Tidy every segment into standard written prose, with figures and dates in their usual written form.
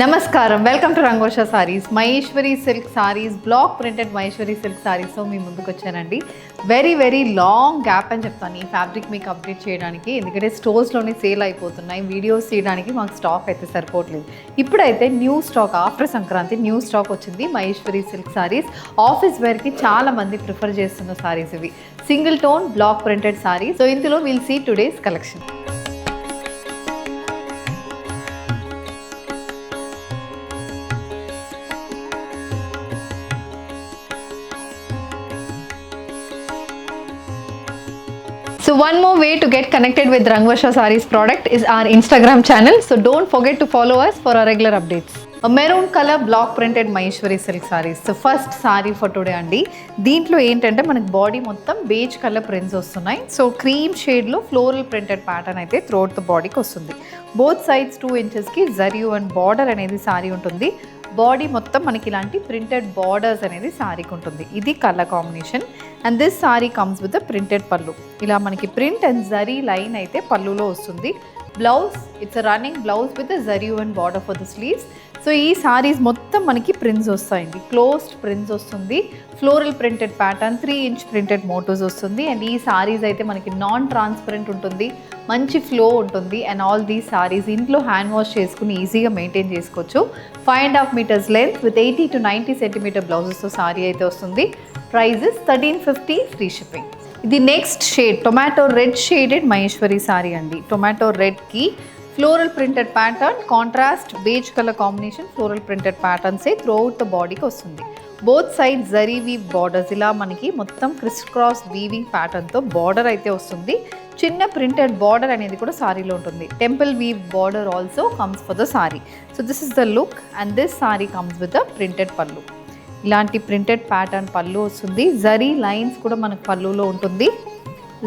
నమస్కారం, welcome to Rangosha saris. Maheshwari silk saris, block printed Maheshwari silk సారీస్తో మీ ముందుకు వచ్చానండి. వెరీ లాంగ్ గ్యాప్ అని చెప్తాను ఈ ఫ్యాబ్రిక్ మీకు అప్డేట్ చేయడానికి, ఎందుకంటే స్టోర్స్లోనే సేల్ అయిపోతున్నాయి. వీడియోస్ చేయడానికి మాకు స్టాక్ అయితే సరిపోవట్లేదు. ఇప్పుడైతే new stock, after Sankranti new stock వచ్చింది మహేశ్వరి సిల్క్ సారీస్. ఆఫీస్ వేర్కి చాలా మంది ప్రిఫర్ చేస్తున్న సారీస్ ఇవి. Single tone block printed saris. So ఇందులో will see today's collection. So one more way to get connected with Rangvarsha Sarees product is our Instagram channel. So don't forget to follow us for our regular updates. A maroon color block printed Maheshwari silk sarees. So first saree for today andi. దీంట్లో ఏంటంటే మనకి body మొత్తం beige colour prints వస్తున్నాయి. So cream షేడ్లో floral printed pattern అయితే throughout the బాడీకి వస్తుంది. Both sides 2 ఇంచెస్కి జరియు అండ్ బార్డర్ అనేది సారీ ఉంటుంది. బాడీ మొత్తం మనకి ఇలాంటి ప్రింటెడ్ బార్డర్స్ అనేది సారీకి ఉంటుంది. ఇది colour combination. And this sari comes with printed పళ్ళు. ఇలా మనకి ప్రింట్ అండ్ జరీ లైన్ అయితే పళ్ళులో వస్తుంది. Blouse, it's running blouse with zari and border for the sleeves. So ఈ సారీస్ మొత్తం మనకి ప్రింట్స్ వస్తాయండి. క్లోజ్డ్ ప్రింట్స్ వస్తుంది. Floral printed pattern, 3 inch printed motifs వస్తుంది. అండ్ ఈ సారీస్ అయితే మనకి నాన్ ట్రాన్స్పరెంట్ ఉంటుంది, మంచి ఫ్లో ఉంటుంది. అండ్ ఆల్ దీస్ సారీస్ ఇంట్లో హ్యాండ్ వాష్ చేసుకుని ఈజీగా మెయింటైన్ చేసుకోవచ్చు. 5.5 metres length with 80 to 90 centimetre బ్లౌజెస్తో సారీ అయితే వస్తుంది. Prices 1350 free shipping. ఇది next shade tomato red shaded Maheshwari sari అండి. టొమాటో రెడ్కి floral printed pattern, contrast beige colour combination floral printed ప్యాటర్న్సే త్రూఅవుట్ ద బాడీకి వస్తుంది. Both side zari weave borders, ఇలా మనకి మొత్తం క్రిస్ క్రాస్ వీవింగ్ ప్యాటర్న్తో బార్డర్ అయితే వస్తుంది. చిన్న ప్రింటెడ్ బార్డర్ అనేది కూడా సారీలో ఉంటుంది. Temple weave border also comes for the sorry. So this is the look. And this sari comes with the printed pallu. ఇలాంటి ప్రింటెడ్ ప్యాటర్న్ పళ్ళు వస్తుంది. జరీ లైన్స్ కూడా మనకు పళ్ళులో ఉంటుంది.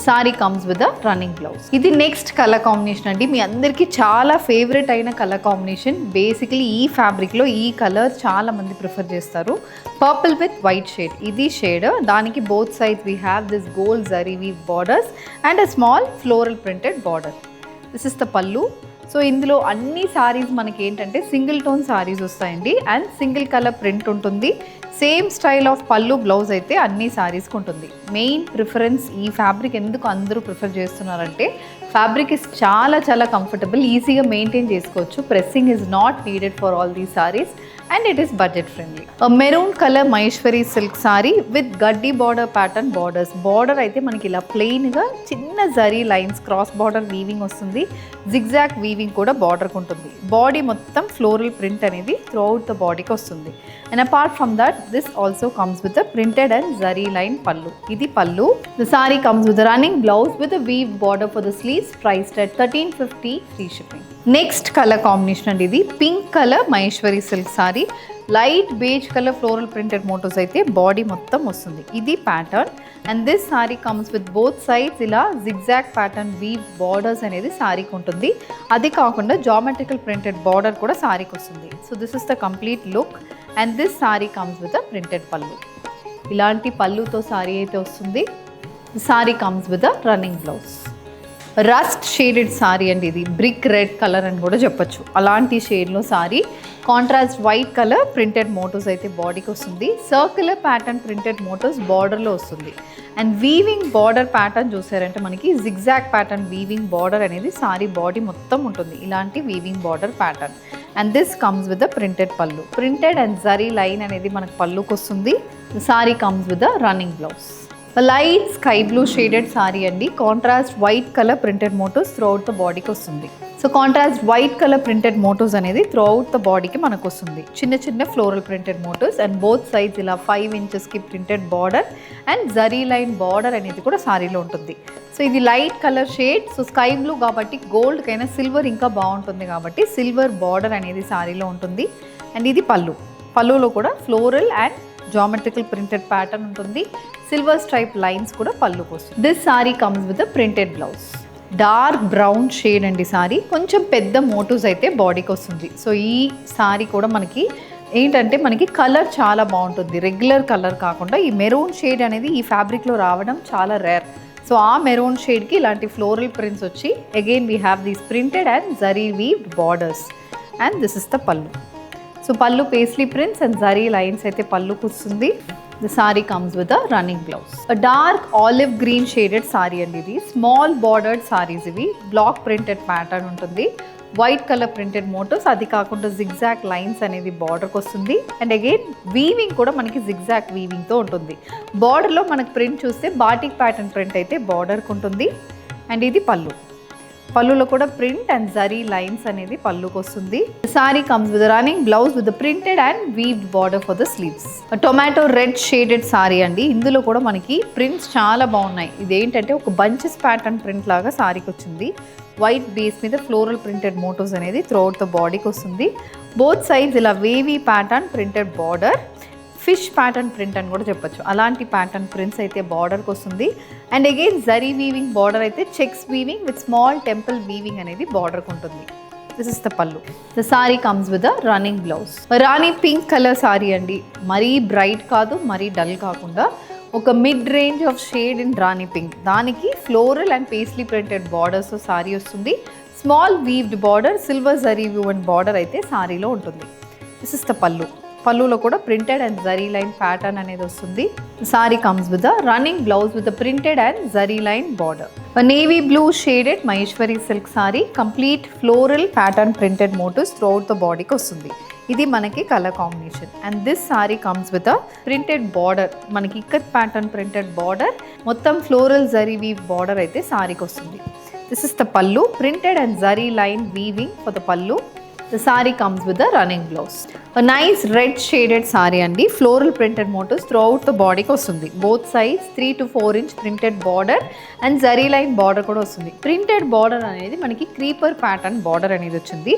Sorry comes with running blouse. ఇది నెక్స్ట్ కలర్ కాంబినేషన్ అండి. మీ అందరికీ చాలా ఫేవరెట్ అయిన కలర్ కాంబినేషన్. బేసిక్లీ ఈ ఫ్యాబ్రిక్లో ఈ కలర్ చాలా మంది ప్రిఫర్ చేస్తారు. పర్పుల్ విత్ వైట్ షేడ్, ఇది షేడ్. దానికి both sides we have this gold zari weave borders and a small floral printed border. This is the pallu. So ఇందులో అన్ని సారీస్ మనకి ఏంటంటే సింగిల్ టోన్ సారీస్ వస్తాయండి. అండ్ సింగిల్ కలర్ ప్రింట్ ఉంటుంది. Same style of pallu blouse అయితే అన్ని సారీస్కి ఉంటుంది. మెయిన్ ప్రిఫరెన్స్ ఈ ఫ్యాబ్రిక్ ఎందుకు అందరూ ప్రిఫర్ చేస్తున్నారంటే ఫ్యాబ్రిక్ ఇస్ చాలా కంఫర్టబుల్, ఈజీగా మెయింటైన్ చేసుకోవచ్చు. Pressing is not needed for all these saris and it is budget friendly. Maroon colour Maheshwari silk sorry with గడ్డి బార్డర్ ప్యాటర్న్ బార్డర్స్. బార్డర్ అయితే మనకి ఇలా ప్లెయిన్గా చిన్న zari lines cross border weaving వస్తుంది. జిగ్జాగ్ వీవింగ్ కూడా బార్డర్కి ఉంటుంది. బాడీ మొత్తం ఫ్లోరల్ ప్రింట్ అనేది త్రూఅవుట్ ద బాడీకి వస్తుంది. And apart from that this also comes with printed and zari line pallu. ఇది pallu. The sari comes with running blouse with weave border for the sleeves. Priced at 1350 free shipping. Next colour combination అండి. ఇది pink colour Maheshwari silk sari. Light beige colour floral printed motifs అయితే body మొత్తం వస్తుంది. ఇది pattern. And this sari comes with both sides ఇలా zigzag pattern weave borders అనేది సారీకి ఉంటుంది. అది కాకుండా జామెట్రికల్ ప్రింటెడ్ బార్డర్ కూడా సారీకి వస్తుంది. So this is the complete look. And this sari comes with printed pallu. ఇలాంటి పళ్ళుతో సారీ అయితే వస్తుంది. Sari comes with running blouse. Rust shaded sari అండి. ఇది బ్రిక్ రెడ్ కలర్ అని కూడా చెప్పొచ్చు. అలాంటి షేడ్లో sorry. Contrast white colour printed motifs అయితే బాడీకి వస్తుంది. సర్క్యులర్ ప్యాటర్న్ ప్రింటెడ్ మోటోస్ బార్డర్లో వస్తుంది. అండ్ వీవింగ్ బార్డర్ ప్యాటర్న్ చూసారంటే మనకి జిగ్జాగ్ ప్యాటర్న్ వీవింగ్ బార్డర్ అనేది సారీ బాడీ మొత్తం ఉంటుంది. ఇలాంటి weaving border pattern. And this comes with printed pallu. Printed and zari line అనేది మనకు పళ్ళుకి వస్తుంది. Sari comes with running blouse. Light sky blue shaded sari అండి. Contrast white colour printed motifs throughout the బాడీకి వస్తుంది. So contrast white colour printed motifs అనేది throughout the బాడీకి మనకు వస్తుంది. చిన్న floral printed motifs and both sides ఇలా 5 ఇంచెస్కి printed border and zari line border అనేది కూడా సారీలో ఉంటుంది. సో ఇది light colour shade. So sky blue కాబట్టి గోల్డ్ కైనా సిల్వర్ ఇంకా బాగుంటుంది కాబట్టి సిల్వర్ బార్డర్ అనేది సారీలో ఉంటుంది. అండ్ ఇది పళ్ళు. పళ్ళులో కూడా floral and geometrical printed pattern ఉంటుంది. సిల్వర్ స్ట్రైప్ లైన్స్ కూడా పళ్ళుకి వస్తుంది. This sari comes with printed blouse. Dark brown shade అండి సారీ. కొంచెం పెద్ద మోటోస్ అయితే బాడీకి వస్తుంది. సో ఈ సారీ కూడా మనకి ఏంటంటే మనకి కలర్ చాలా బాగుంటుంది. రెగ్యులర్ కలర్ కాకుండా ఈ మెరూన్ షేడ్ అనేది ఈ ఫ్యాబ్రిక్లో రావడం చాలా రేర్. సో ఆ మెరూన్ షేడ్కి ఇలాంటి ఫ్లోరల్ ప్రింట్స్ వచ్చి again we have these printed and zari weaved borders. And this is the pallu. So పళ్ళు paisley prints and zari lines అయితే పళ్ళుకి వస్తుంది. The saree comes with a running blouse. A dark olive green shaded saree అండి ఇది. Small bordered saris ఇవి. Block printed pattern ఉంటుంది. White colour printed motifs, అది కాకుండా జిగ్జాక్ లైన్స్ అనేది బార్డర్కి వస్తుంది. అండ్ అగైన్ వీవింగ్ కూడా మనకి జిగ్జాక్ వీవింగ్తో ఉంటుంది. బార్డర్లో మనకి ప్రింట్ చూస్తే బాటిక్ ప్యాటర్న్ ప్రింట్ అయితే బార్డర్కి ఉంటుంది. అండ్ ఇది పళ్ళు. పళ్ళులో కూడా ప్రింట్ అండ్ జరీ లైన్స్ అనేది పళ్ళుకి వస్తుంది. Sari comes with running blouse with printed and weaved border for the sleeves. Tomato red shaded sari అండి. ఇందులో కూడా మనకి ప్రింట్స్ చాలా బాగున్నాయి. ఇదేంటంటే ఒక బంచెస్ ప్యాటర్న్ ప్రింట్ లాగా సారీకి వచ్చింది. వైట్ బేస్ మీద ఫ్లోరల్ ప్రింటెడ్ మోటివ్స్ అనేది త్రూఅవుట్ ద బాడీకి వస్తుంది. బోత్ సైడ్స్ ఇలా wavy pattern printed border, fish pattern print అని కూడా చెప్పొచ్చు. అలాంటి ప్యాటర్న్ ప్రింట్స్ అయితే బార్డర్కి వస్తుంది. And again zari weaving border అయితే checks weaving with small temple weaving అనేది బార్డర్కి ఉంటుంది. This is the pallu. The sari comes with the running blouse. Rani pink colour sari అండి. మరీ బ్రైట్ కాదు, మరీ డల్ కాకుండా ఒక mid range of shade in rani pink. దానికి floral and paisley printed borders sari వస్తుంది. Small weaved border, silver zari woven border అయితే సారీలో ఉంటుంది. This is the pallu. పళ్ళులో కూడా printed and zari line pattern అనేది వస్తుంది. Sari comes with the running blouse with printed and zari line border. Navy blue shaded Maheshwari silk sari, complete floral pattern printed motifs throughout the బాడీకి వస్తుంది. ఇది మనకి colour combination. And this sari comes with a printed border. మనకి ikat pattern printed border, మొత్తం floral zari weave border అయితే సారీకి వస్తుంది. This is the pallu. Printed and zari line weaving for the పళ్ళు. The saree comes with a running blouse. A nice red shaded saree andi. Floral printed motifs throughout the body ki vastundi. Both sides 3 to 4 inch printed border and zari line border kuda vastundi. Printed border anedi manaki creeper pattern border anedi vachindi.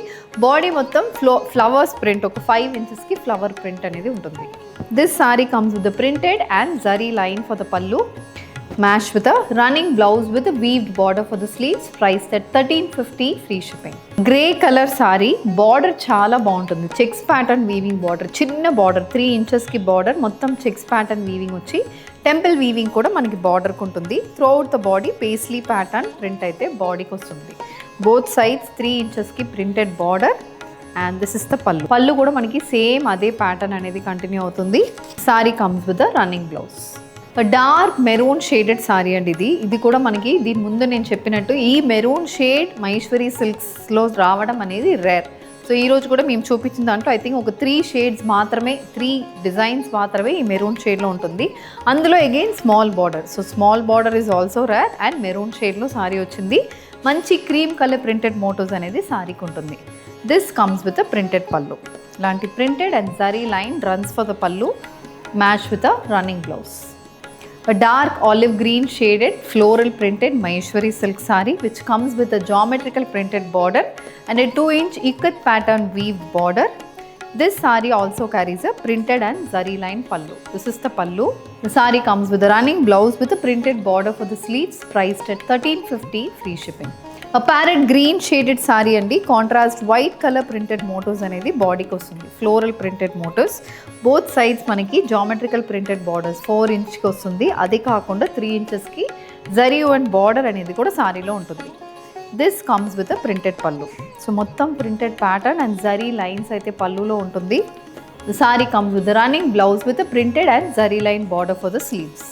Body mottham flowers print oka 5 inches ki flower print anedi untundi. This saree comes with the printed and zari line for the pallu. Match with a running blouse with a weaved border for the sleeves, priced at 1350, free shipping. Grey color saree, border చాలా బాగుంటుంది. Checks pattern weaving border, చిన్న border 3 inches కి border, మొత్తం checks pattern weaving వచ్చి temple weaving కూడా మనకి బార్డర్కి ఉంటుంది. Throughout the body paisley pattern print అయితే బాడీకి వస్తుంది. బోత్ సైడ్స్ 3 inches కి printed border. And this is the పళ్ళు. పళ్ళు కూడా మనకి సేమ్ అదే ప్యాటర్న్ అనేది కంటిన్యూ అవుతుంది. Sorry comes with the running blouse. Dark maroon shaded sari అండి ఇది. ఇది కూడా మనకి దీని ముందు నేను చెప్పినట్టు ఈ మెరూన్ షేడ్ మహేశ్వరి సిల్క్స్లో రావడం అనేది రేర్. సో ఈరోజు కూడా మేము చూపించిన దాంట్లో ఐ థింక్ ఒక 3 షేడ్స్ మాత్రమే, 3 డిజైన్స్ మాత్రమే ఈ మెరూన్ షేడ్లో ఉంటుంది. అందులో again small border. So small border is also rare. And maroon షేడ్లో సారీ వచ్చింది. మంచి క్రీమ్ కలర్ ప్రింటెడ్ మోటివ్స్ అనేది సారీకి ఉంటుంది. This comes with a printed pallu. ఇలాంటి printed and zari line runs for the pallu. Match with a running blouse. A dark olive green shaded floral printed Maheshwari silk saree which comes with a geometrical printed border and a 2-inch ikat pattern weaved border. This saree also carries a printed and zari line pallu. This is the pallu. The saree comes with a running blouse with a printed border for the sleeves, priced at 1350, free shipping. A parrot green shaded saree andi. Contrast white color printed motifs anedi body ki vastundi. Floral printed motifs. Both sides manaki geometrical printed borders 4 inch ki vastundi. Adi kaakunda 3 inches ki zari and border anedi kuda saree lo untundi. This comes with a printed pallu. So mottam printed pattern and zari lines aithe pallu lo untundi. The saree comes with a running blouse with a printed and zari line border for the sleeves.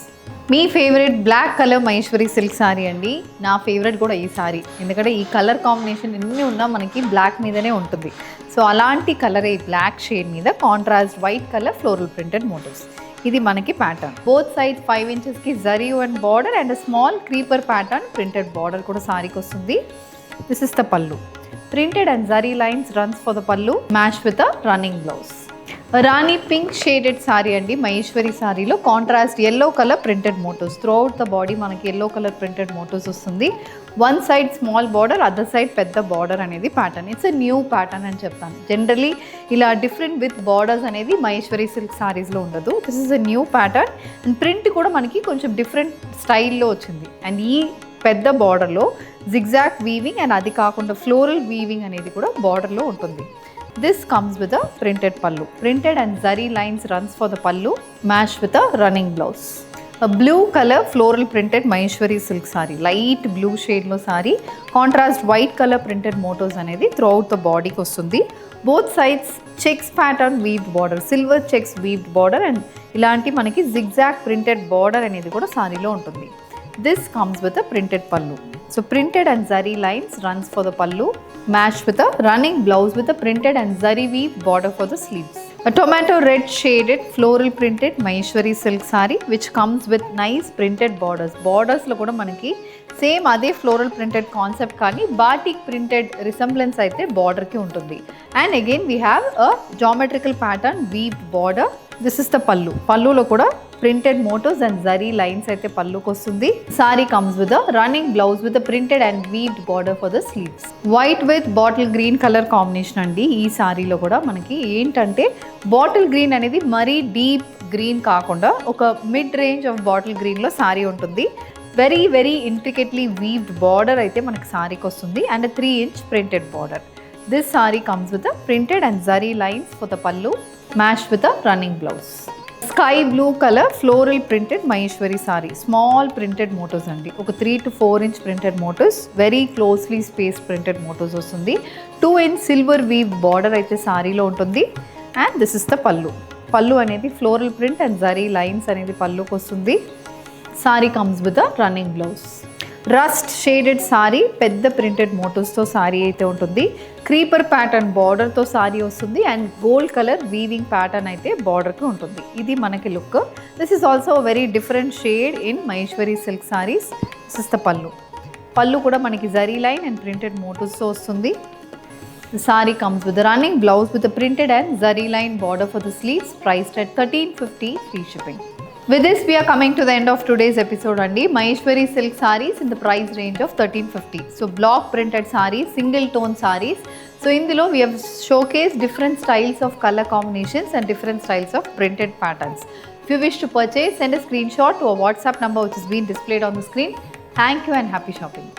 మీ favourite black colour Maheshwari silk sari అండి. నా favourite కూడా ఈ sorry. ఎందుకంటే ఈ colour combination ఎన్ని ఉన్నా మనకి బ్లాక్ మీదనే ఉంటుంది. సో అలాంటి కలర్ ఈ బ్లాక్ షేడ్ మీద contrast white colour floral printed motifs. ఇది మనకి ప్యాటర్న్. బోత్ సైడ్ 5 inches కి zari and border and small creeper pattern printed border కూడా సారీకి వస్తుంది. This is the pallu. Printed and zari lines runs for the pallu. Match with a running blouse. Rani pink shaded sari అండి. మహేశ్వరి సారీలో contrast yellow colour printed motifs. Throughout the body మనకి yellow colour printed motifs వస్తుంది. One side small border, other side పెద్ద border అనేది pattern. It's a new pattern అని చెప్తాను. Generally ఇలా different with borders అనేది మహేశ్వరి సిల్క్ సారీస్లో ఉండదు. This is a new pattern. And print కూడా మనకి కొంచెం డిఫరెంట్ స్టైల్లో వచ్చింది. అండ్ ఈ పెద్ద బార్డర్లో జిగ్జాక్ వీవింగ్ అండ్ అది కాకుండా ఫ్లోరల్ వీవింగ్ అనేది కూడా బార్డర్లో ఉంటుంది. This comes with a printed pallu. Printed and zari lines runs for the pallu. Match with a running blouse. A blue color floral printed Maheshwari silk saree. Light blue shade lo saree. Contrast white color printed motifs anedi throughout the body ki vastundi. Both sides checks pattern weaved border, silver checks weaved border and ఇలాంటి మనకి zigzag printed border అనేది కూడా సారీలో ఉంటుంది. This comes with a printed pallu. So printed and zari lines runs for the pallu, matched with a running blouse with a printed and zari weave border for the sleeves. A tomato red shaded floral printed Maheshwari silk saree which comes with nice printed borders. Borders lo kuda manaki same ade floral printed concept కానీ batik printed resemblance అయితే border ki untundi. And again we have a geometrical pattern weaved border. This is the pallu. Pallu lo kuda printed motors and zari lines అయితే పల్లుకి వస్తుంది. Saree comes with a running blouse with a printed and weaved border for the sleeves. White with bottle green color combination అండి. ఈ సారీలో కూడా మనకి ఏంటంటే bottle green అనేది మరీ డీప్ గ్రీన్ కాకుండా ఒక మిడ్ రేంజ్ ఆఫ్ బాటిల్ గ్రీన్లో సారీ ఉంటుంది. వెరీ వెరీ ఇంట్రికెట్లీ వీవ్డ్ బార్డర్ అయితే మనకి సారీకి వస్తుంది and 3-inch printed border. This saree comes with a printed and zari lines for the pallu matched with a running blouse. Sky blue color floral printed Maheshwari saree. Small printed motors andi. Oka 3 to 4-inch printed motors. Very closely spaced printed motors vastundi. 2-inch silver weave border aithe saree lo untundi. And this is the pallu. Pallu anedi floral print and zari lines anedi pallu ku vastundi. Saree comes with a running blouse. Rust shaded sorry పెద్ద printed మోటివ్స్తో sorry అయితే ఉంటుంది. Creeper pattern బార్డర్తో sorry వస్తుంది and gold colour weaving pattern అయితే బార్డర్కి ఉంటుంది. ఇది మనకి look. This is also very different shade in Maheshwari silk saris. This is the పల్లు. పల్లు కూడా మనకి జరీ లైన్ అండ్ ప్రింటెడ్ మోటివ్స్తో వస్తుంది. The saree comes with a running blouse with a printed and zari line border for the sleeves, priced at 1350 free shipping. With this, we are coming to the end of today's episode andi. Maheshwari silk sarees in the price range of 1350. So block printed sarees, single tone sarees. So indilo we have showcased different styles of color combinations and different styles of printed patterns. If you wish to purchase, send a screenshot to a WhatsApp number which is being displayed on the screen. Thank you and happy shopping.